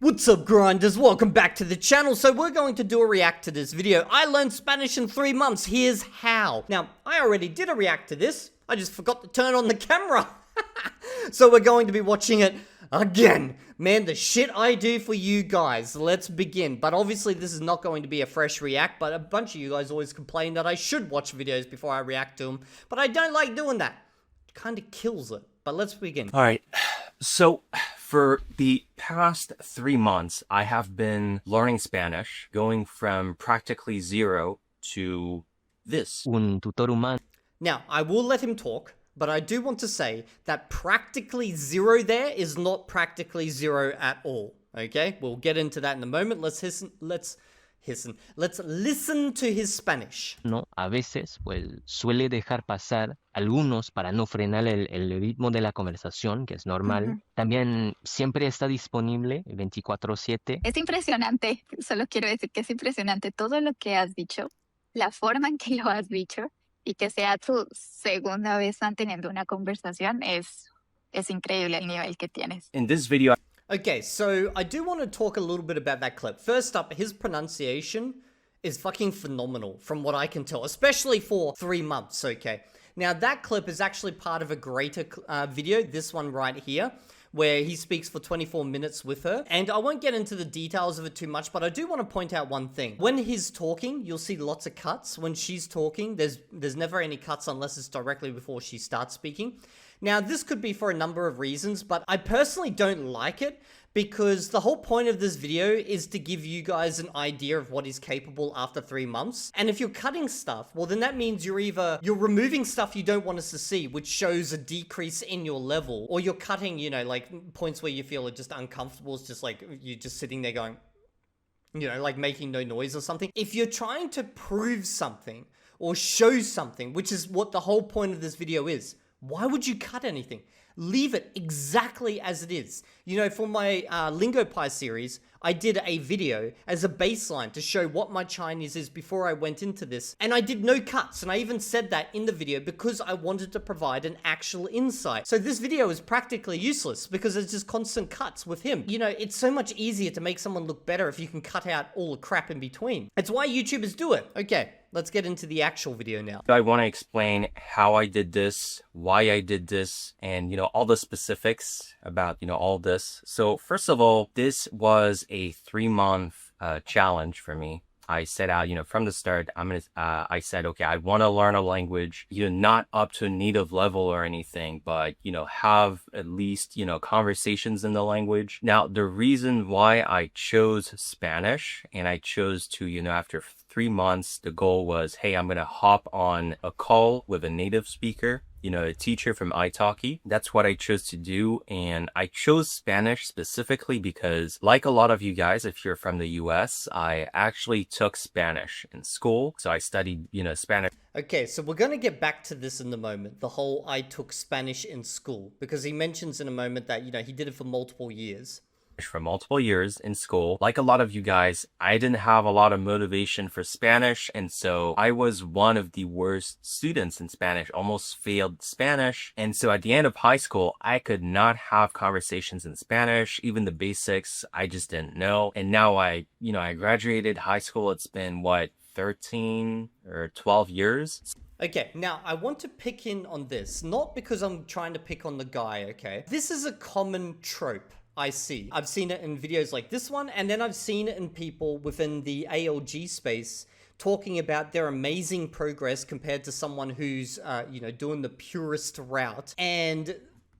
What's up, grinders? Welcome back to the channel. So we're going to do a react to this video. I learned Spanish in 3 months. Here's how. Now, I already did a react to this. I just forgot to turn on the camera. So we're going to be watching it again. Man, the shit I do for you guys. Let's begin. But obviously this is not going to be a fresh react, but a bunch of you guys always complain that I should watch videos before I react to them. But I don't like doing that. It kind of kills it. But let's begin. Alright, so for the past 3 months, I have been learning Spanish, going from practically zero to this. Un tutor humano. Now, I will let him talk, but I do want to say that practically zero there is not practically zero at all. Okay? We'll get into that in a moment. Let's listen to his Spanish. No, a veces, pues, suele dejar pasar algunos para no frenar el ritmo de la conversación, que es normal. También siempre está disponible 24/7. Es impresionante, solo quiero decir que es impresionante todo lo que has dicho, la forma en que lo has dicho, y que sea tu segunda vez manteniendo una conversación, es increíble el nivel que tienes. In this video, Okay, so I do want to talk a little bit about that clip. First up, his pronunciation is fucking phenomenal from what I can tell, especially for 3 months, okay? Now, that clip is actually part of a greater video, this one right here, where he speaks for 24 minutes with her. And I won't get into the details of it too much, but I do want to point out one thing. When he's talking, you'll see lots of cuts. When she's talking, there's never any cuts unless it's directly before she starts speaking. Now, this could be for a number of reasons, but I personally don't like it because the whole point of this video is to give you guys an idea of what he's capable after 3 months. And if you're cutting stuff, well, then that means you're removing stuff you don't want us to see, which shows a decrease in your level, or you're cutting, you know, like points where you feel are just uncomfortable. It's just like you're just sitting there going, you know, like making no noise or something. If you're trying to prove something or show something, which is what the whole point of this video is, why would you cut anything? Leave it exactly as it is. You know, for my Lingo Pie series, I did a video as a baseline to show what my Chinese is before I went into this. And I did no cuts. And I even said that in the video because I wanted to provide an actual insight. So this video is practically useless because it's just constant cuts with him. You know, it's so much easier to make someone look better if you can cut out all the crap in between. It's why YouTubers do it. Okay, let's get into the actual video now. I want to explain how I did this, why I did this, and, you know, all the specifics about, you know, all this. So first of all, this was a 3-month challenge for me. I set out, you know, from the start, I said, okay, I want to learn a language, you know, not up to native level or anything, but, you know, have at least, you know, conversations in the language. Now, the reason why I chose Spanish and I chose to, you know, after 3 months, the goal was, hey, I'm going to hop on a call with a native speaker, you know, a teacher from italki. That's what I chose to do. And I chose Spanish specifically because, like a lot of you guys, if you're from the US, I actually took Spanish in school. So I studied, you know, Spanish. Okay, so we're going to get back to this in a moment, the whole I took Spanish in school, because he mentions in a moment that, you know, he did it for multiple years. For multiple years in school. Like a lot of you guys, I didn't have a lot of motivation for Spanish, and so I was one of the worst students in Spanish, almost failed Spanish. And so at the end of high school, I could not have conversations in Spanish, even the basics, I just didn't know. And now I graduated high school. It's been, what, 13 or 12 years? Okay, now I want to pick in on this, not because I'm trying to pick on the guy, okay? This is a common trope I see. I've seen it in videos like this one, and then I've seen it in people within the ALG space talking about their amazing progress compared to someone who's, you know, doing the purest route, and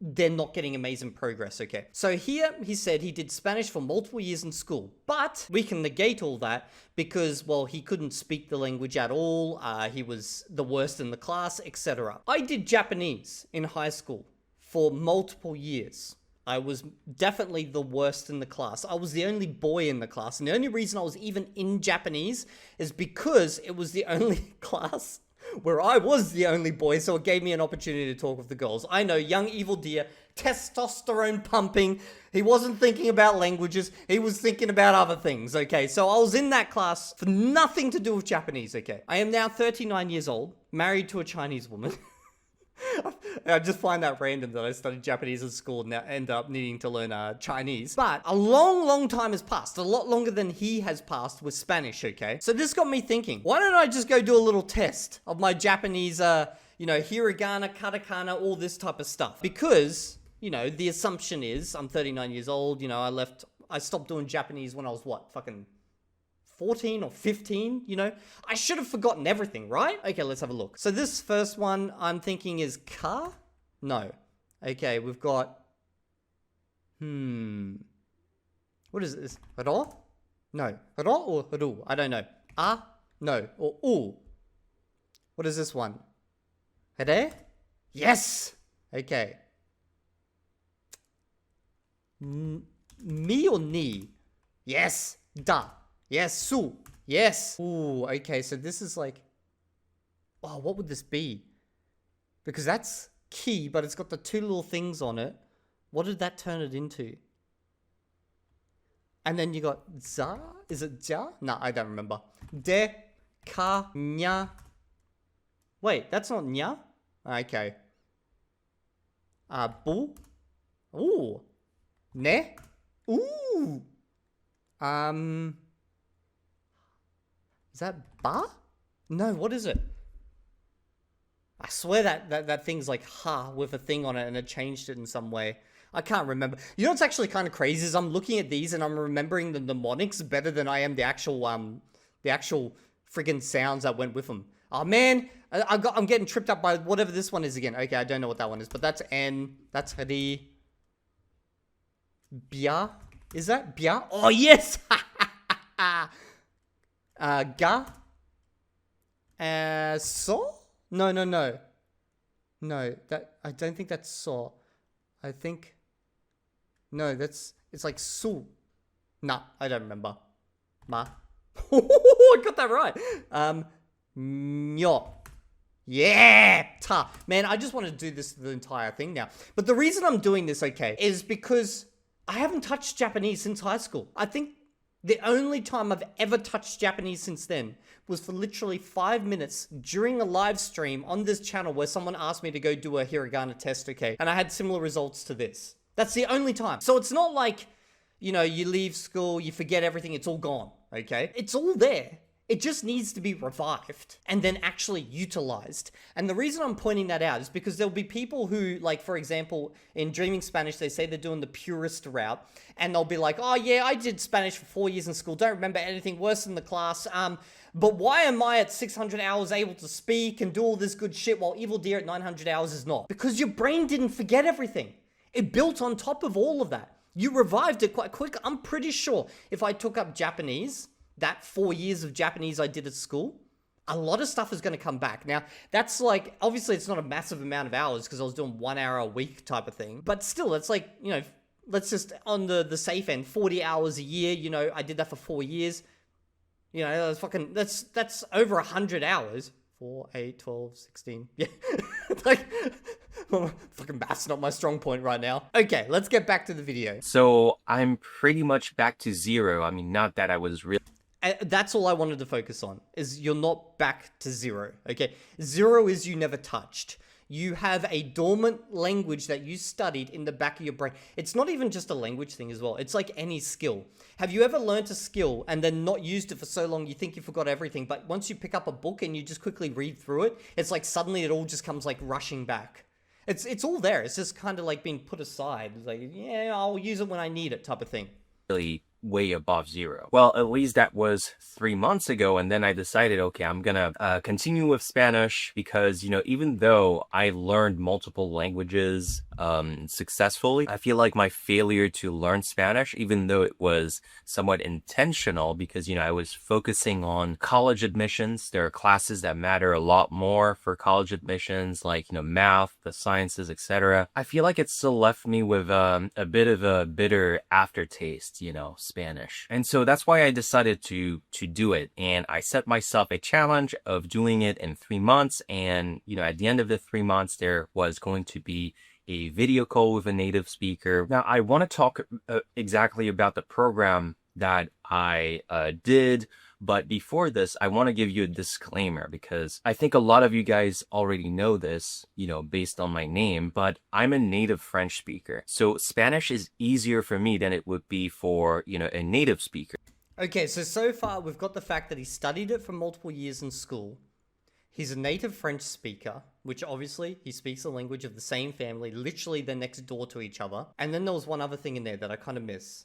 they're not getting amazing progress, okay? So here, he said he did Spanish for multiple years in school, but we can negate all that because, well, he couldn't speak the language at all, he was the worst in the class, etc. I did Japanese in high school for multiple years. I was definitely the worst in the class. I was the only boy in the class. And the only reason I was even in Japanese is because it was the only class where I was the only boy. So it gave me an opportunity to talk with the girls. I know, young Evildea, testosterone pumping. He wasn't thinking about languages. He was thinking about other things, okay? So I was in that class for nothing to do with Japanese, okay? I am now 39 years old, married to a Chinese woman. I just find that random that I studied Japanese at school and now end up needing to learn Chinese. But a long, long time has passed. A lot longer than he has passed with Spanish, okay? So this got me thinking, why don't I just go do a little test of my Japanese, hiragana, katakana, all this type of stuff? Because, the assumption is, I'm 39 years old, I stopped doing Japanese when I was fucking 14 or 15, I should have forgotten everything, right? Okay, let's have a look. So this first one I'm thinking is ka? No. Okay, we've got, what is this? Haro? No. Haro or haru? I don't know. Ah? No. Or u? What is this one? Hare? Yes! Okay. Mi or ni? Yes. Da. Yes, su. Yes. Ooh, okay, so this is like... Oh, what would this be? Because that's ki, but it's got the two little things on it. What did that turn it into? And then you got za? Is it ja? No, I don't remember. De, ka, nya. Wait, that's not nya? Okay. Bu? Ooh. Ne? Ooh. Is that ba? No, what is it? I swear that thing's like ha with a thing on it and it changed it in some way. I can't remember. You know what's actually kind of crazy is I'm looking at these and I'm remembering the mnemonics better than I am the actual friggin' sounds that went with them. Oh man, I'm getting tripped up by whatever this one is again. Okay, I don't know what that one is, but that's N, that's Hari. Bia? Is that Bia? Oh yes! Ga? So? No. No, I don't think that's so. I think... No, it's like su. Nah, I don't remember. Ma. I got that right. Myo. Yeah! Ta. Man, I just want to do this the entire thing now. But the reason I'm doing this, okay, is because I haven't touched Japanese since high school. I think the only time I've ever touched Japanese since then was for literally 5 minutes during a live stream on this channel where someone asked me to go do a hiragana test, okay? And I had similar results to this. That's the only time. So it's not like, you leave school, you forget everything, it's all gone, okay? It's all there. It just needs to be revived and then actually utilized. And the reason I'm pointing that out is because there'll be people who, like, for example, in Dreaming Spanish, they say they're doing the purist route. And they'll be like, oh, yeah, I did Spanish for 4 years in school. Don't remember anything worse than the class. But why am I at 600 hours able to speak and do all this good shit while Evildea at 900 hours is not? Because your brain didn't forget everything. It built on top of all of that. You revived it quite quick. I'm pretty sure if I took up Japanese... that 4 years of Japanese I did at school, a lot of stuff is going to come back. Now, that's like, obviously it's not a massive amount of hours because I was doing 1 hour a week type of thing. But still, it's like, let's just, on the safe end, 40 hours a year, I did that for 4 years. That's over 100 hours. 4, 8, 12, 16. Yeah. Like, fucking math's not my strong point right now. Okay, let's get back to the video. So I'm pretty much back to zero. I mean, not that I was really... That's all I wanted to focus on, is you're not back to zero, okay? Zero is you never touched. You have a dormant language that you studied in the back of your brain. It's not even just a language thing as well. It's like any skill. Have you ever learned a skill and then not used it for so long you think you forgot everything, but once you pick up a book and you just quickly read through it, it's like suddenly it all just comes like rushing back. It's all there. It's just kind of like being put aside. It's like, yeah, I'll use it when I need it type of thing. Really way above zero. Well, at least that was 3 months ago, and then I decided, okay, I'm gonna continue with Spanish because, even though I learned multiple languages successfully, I feel like my failure to learn Spanish, even though it was somewhat intentional because, I was focusing on college admissions. There are classes that matter a lot more for college admissions, like, math, the sciences, etc. I feel like it still left me with a bit of a bitter aftertaste, Spanish. And so that's why I decided to do it. And I set myself a challenge of doing it in 3 months. And, at the end of the 3 months, there was going to be a video call with a native speaker. Now, I want to talk exactly about the program that I did. But before this, I want to give you a disclaimer because I think a lot of you guys already know this, based on my name, but I'm a native French speaker. So Spanish is easier for me than it would be for, a native speaker. Okay, so far we've got the fact that he studied it for multiple years in school. He's a native French speaker, which obviously he speaks the language of the same family, literally they're next door to each other. And then there was one other thing in there that I kind of miss.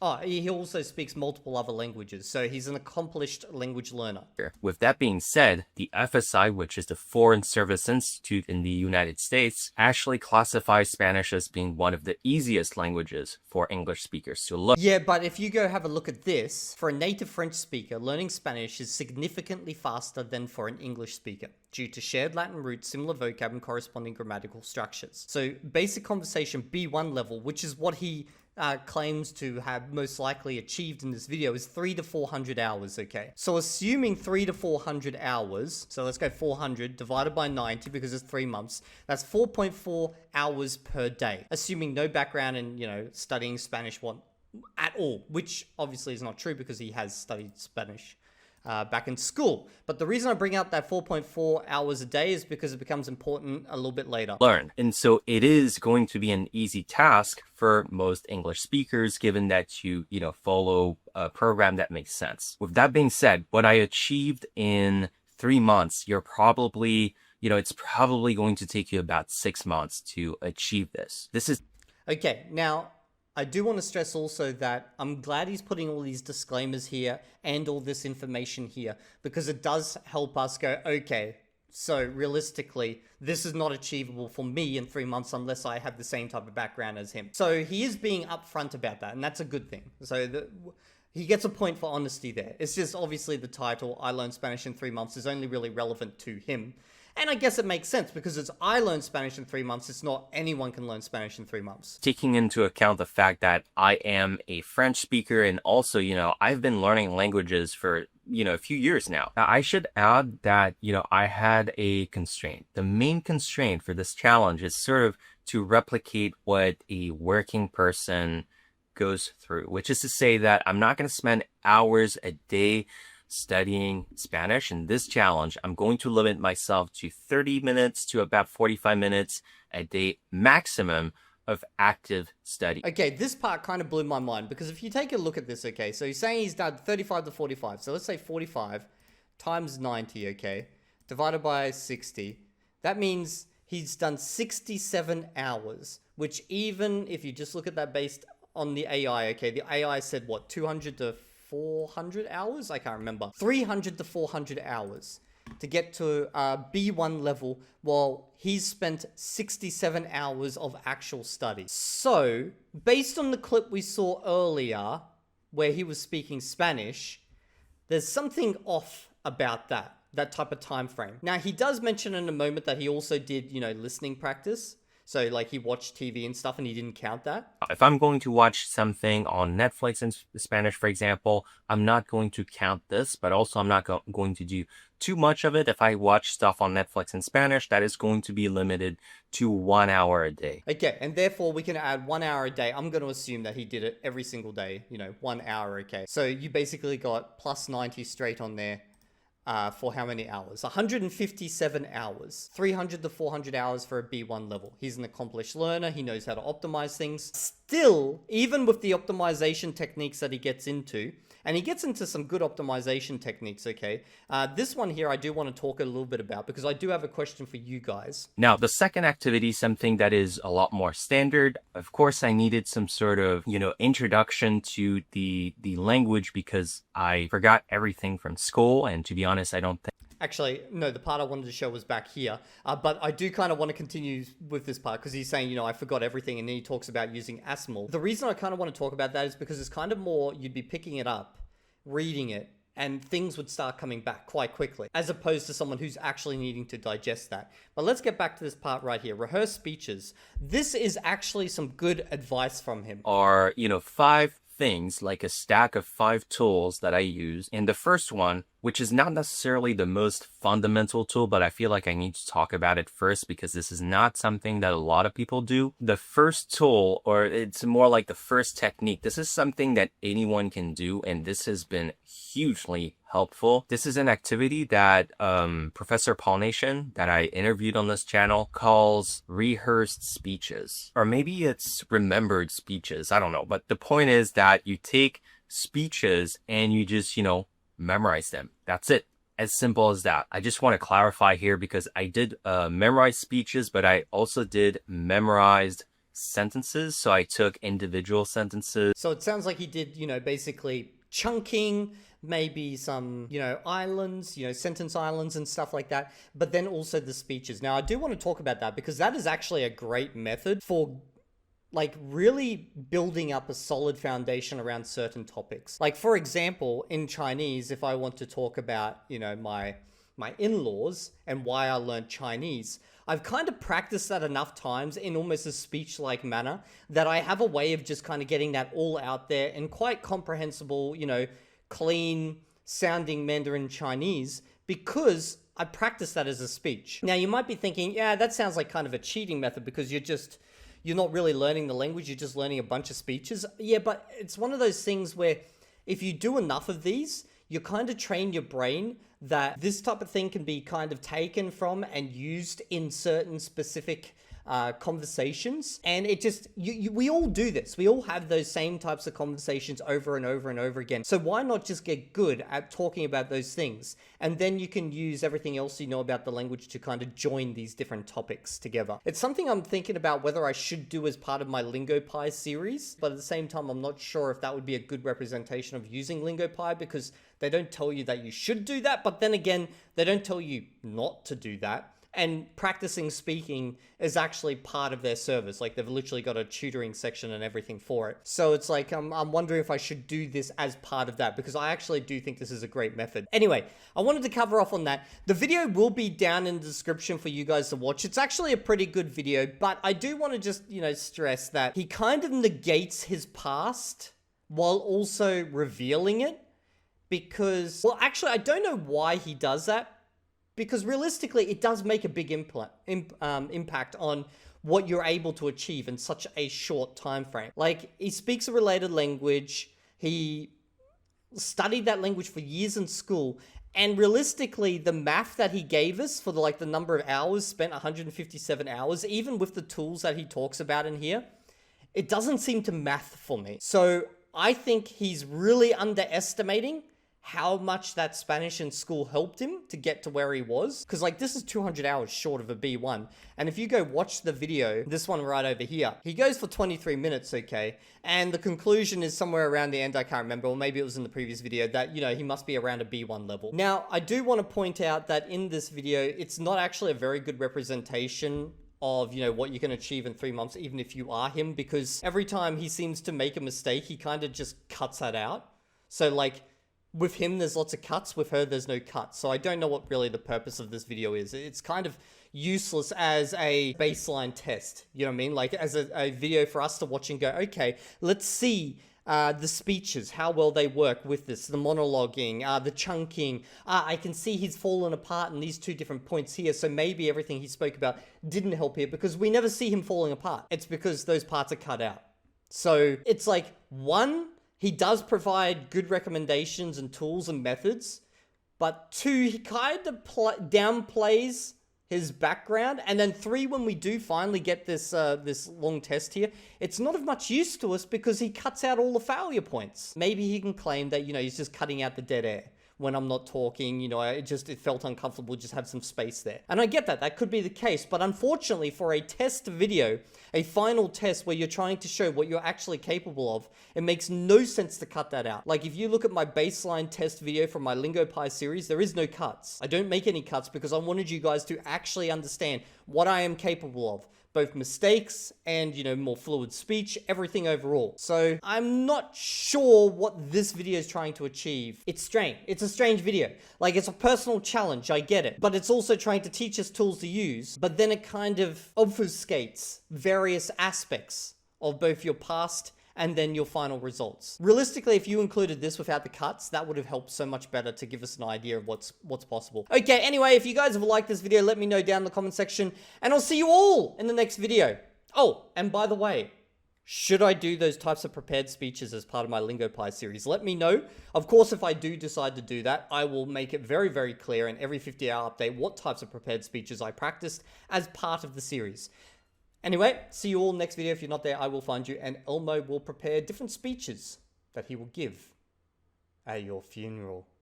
Oh, he also speaks multiple other languages, so he's an accomplished language learner. With that being said, the FSI, which is the Foreign Service Institute in the United States, actually classifies Spanish as being one of the easiest languages for English speakers to learn. Yeah, but if you go have a look at this, for a native French speaker, learning Spanish is significantly faster than for an English speaker, due to shared Latin roots, similar vocab, and corresponding grammatical structures. So basic conversation B1 level, which is what he claims to have most likely achieved in this video, is 300 to 400 hours, okay? So assuming 300 to 400 hours, so let's go 400 divided by 90 because it's 3 months, that's 4.4 hours per day, assuming no background in, studying Spanish at all, which obviously is not true because he has studied Spanish back in school. But the reason I bring up that 4.4 hours a day is because it becomes important a little bit later. Learn. And so it is going to be an easy task for most English speakers, given that you follow a program that makes sense. With that being said, what I achieved in 3 months, you're probably, it's probably going to take you about 6 months to achieve this. This is... Okay, now, I do want to stress also that I'm glad he's putting all these disclaimers here and all this information here, because it does help us go, okay, so realistically, this is not achievable for me in 3 months unless I have the same type of background as him. So he is being upfront about that, and that's a good thing. So he gets a point for honesty there. It's just obviously the title, I Learned Spanish in 3 months, is only really relevant to him. And I guess it makes sense because it's I learned Spanish in 3 months. It's not anyone can learn Spanish in 3 months. Taking into account the fact that I am a French speaker and also, I've been learning languages for, a few years now. Now, I should add that, I had a constraint. The main constraint for this challenge is sort of to replicate what a working person goes through, which is to say that I'm not going to spend hours a day studying Spanish. In this challenge, I'm going to limit myself to 30 minutes to about 45 minutes a day maximum of active study. Okay, this part kind of blew my mind because if you take a look at this, okay, so he's saying he's done 35 to 45. So let's say 45 times 90, okay, divided by 60. That means he's done 67 hours, which even if you just look at that based on the AI, okay, the AI said what, 200 to 400 hours? I can't remember. 300 to 400 hours to get to B1 level, while he's spent 67 hours of actual study. So, based on the clip we saw earlier, where he was speaking Spanish, there's something off about that type of time frame. Now, he does mention in a moment that he also did, listening practice. So, like, he watched TV and stuff and he didn't count that. If I'm going to watch something on Netflix in Spanish, for example, I'm not going to count this, but also I'm not going to do too much of it. If I watch stuff on Netflix in Spanish, that is going to be limited to 1 hour a day. Okay, and therefore we can add 1 hour a day. I'm going to assume that he did it every single day, 1 hour, okay. So you basically got plus 90 straight on there. For how many hours? 157 hours. 300 to 400 hours for a B1 level. He's an accomplished learner. He knows how to optimize things. Still, even with the optimization techniques that he gets into, and he gets into some good optimization techniques, okay? This one here I do want to talk a little bit about because I do have a question for you guys. Now, the second activity, something that is a lot more standard. Of course, I needed some sort of, introduction to the language because I forgot everything from school. And to be honest, I don't think... Actually, no, the part I wanted to show was back here. But I do kind of want to continue with this part because he's saying, I forgot everything. And then he talks about using ASML. The reason I kind of want to talk about that is because it's kind of more, you'd be picking it up, reading it, and things would start coming back quite quickly, as opposed to someone who's actually needing to digest that. But let's get back to this part right here. Rehearse speeches. This is actually some good advice from him. Are, 5 things, like a stack of 5 tools that I use. And the first one which is not necessarily the most fundamental tool, but I feel like I need to talk about it first because this is not something that a lot of people do. The first tool, or it's more like the first technique, this is something that anyone can do, and this has been hugely helpful. This is an activity that Professor Paul Nation, that I interviewed on this channel, calls rehearsed speeches. Or maybe it's remembered speeches, I don't know. But the point is that you take speeches and you just, memorize them. That's it. As simple as that. I just want to clarify here because I did memorize speeches, but I also did memorized sentences. So I took individual sentences. So it sounds like he did, basically chunking, maybe some, islands, sentence islands and stuff like that, but then also the speeches. Now, I do want to talk about that because that is actually a great method for really building up a solid foundation around certain topics. Like, for example, in Chinese, if I want to talk about, my in-laws and why I learned Chinese, I've kind of practiced that enough times in almost a speech-like manner that I have a way of just kind of getting that all out there in quite comprehensible, clean sounding Mandarin Chinese because I practiced that as a speech. Now, you might be thinking, yeah, that sounds like kind of a cheating method because you're not really learning the language, you're just learning a bunch of speeches. Yeah, but it's one of those things where if you do enough of these, you kind of train your brain that this type of thing can be kind of taken from and used in certain specific conversations. And it just, we all do this. We all have those same types of conversations over and over and over again. So why not just get good at talking about those things? And then you can use everything else you know about the language to kind of join these different topics together. It's something I'm thinking about whether I should do as part of my LingoPie series, but at the same time, I'm not sure if that would be a good representation of using LingoPie because they don't tell you that you should do that, but then again, they don't tell you not to do that. And practicing speaking is actually part of their service. Like, they've literally got a tutoring section and everything for it. So it's like, I'm wondering if I should do this as part of that because I actually do think this is a great method. Anyway, I wanted to cover off on that. The video will be down in the description for you guys to watch. It's actually a pretty good video, but I do want to just, stress that he kind of negates his past while also revealing it because, well, actually, I don't know why he does that. Because realistically, it does make a big impact on what you're able to achieve in such a short time frame. Like, he speaks a related language, he studied that language for years in school, and realistically, the math that he gave us for the number of hours spent, 157 hours, even with the tools that he talks about in here, it doesn't seem to math for me. So I think he's really underestimating how much that Spanish in school helped him to get to where he was. Because, this is 200 hours short of a B1. And if you go watch the video, this one right over here, he goes for 23 minutes, okay? And the conclusion is somewhere around the end, I can't remember, or maybe it was in the previous video, that, he must be around a B1 level. Now, I do want to point out that in this video, it's not actually a very good representation of, what you can achieve in 3 months, even if you are him, because every time he seems to make a mistake, he kind of just cuts that out. So, with him, there's lots of cuts. With her, there's no cuts. So I don't know what really the purpose of this video is. It's kind of useless as a baseline test. You know what I mean? Like, as a video for us to watch and go, okay, let's see the speeches, how well they work with this, the monologuing, the chunking. I can see he's fallen apart in these two different points here. So maybe everything he spoke about didn't help here because we never see him falling apart. It's because those parts are cut out. So it's like, one, he does provide good recommendations and tools and methods, but two, he kind of downplays his background. And then three, when we do finally get this this long test here, it's not of much use to us because he cuts out all the failure points. Maybe he can claim that, he's just cutting out the dead air. When I'm not talking, it felt uncomfortable, just have some space there. And I get that, that could be the case, but unfortunately for a test video, a final test where you're trying to show what you're actually capable of, it makes no sense to cut that out. Like, if you look at my baseline test video from my LingoPie series, there is no cuts. I don't make any cuts because I wanted you guys to actually understand what I am capable of. Both mistakes and, more fluid speech, everything overall. So I'm not sure what this video is trying to achieve. It's strange. It's a strange video. It's a personal challenge, I get it. But it's also trying to teach us tools to use. But then it kind of obfuscates various aspects of both your past and then your final results. Realistically, if you included this without the cuts, that would have helped so much better to give us an idea of what's possible. Okay, anyway, if you guys have liked this video, let me know down in the comment section, and I'll see you all in the next video. Oh, and by the way, should I do those types of prepared speeches as part of my Lingo Pie series? Let me know. Of course, if I do decide to do that, I will make it very, very clear in every 50-hour update what types of prepared speeches I practiced as part of the series. Anyway, see you all next video. If you're not there, I will find you, and Elmo will prepare different speeches that he will give at your funeral.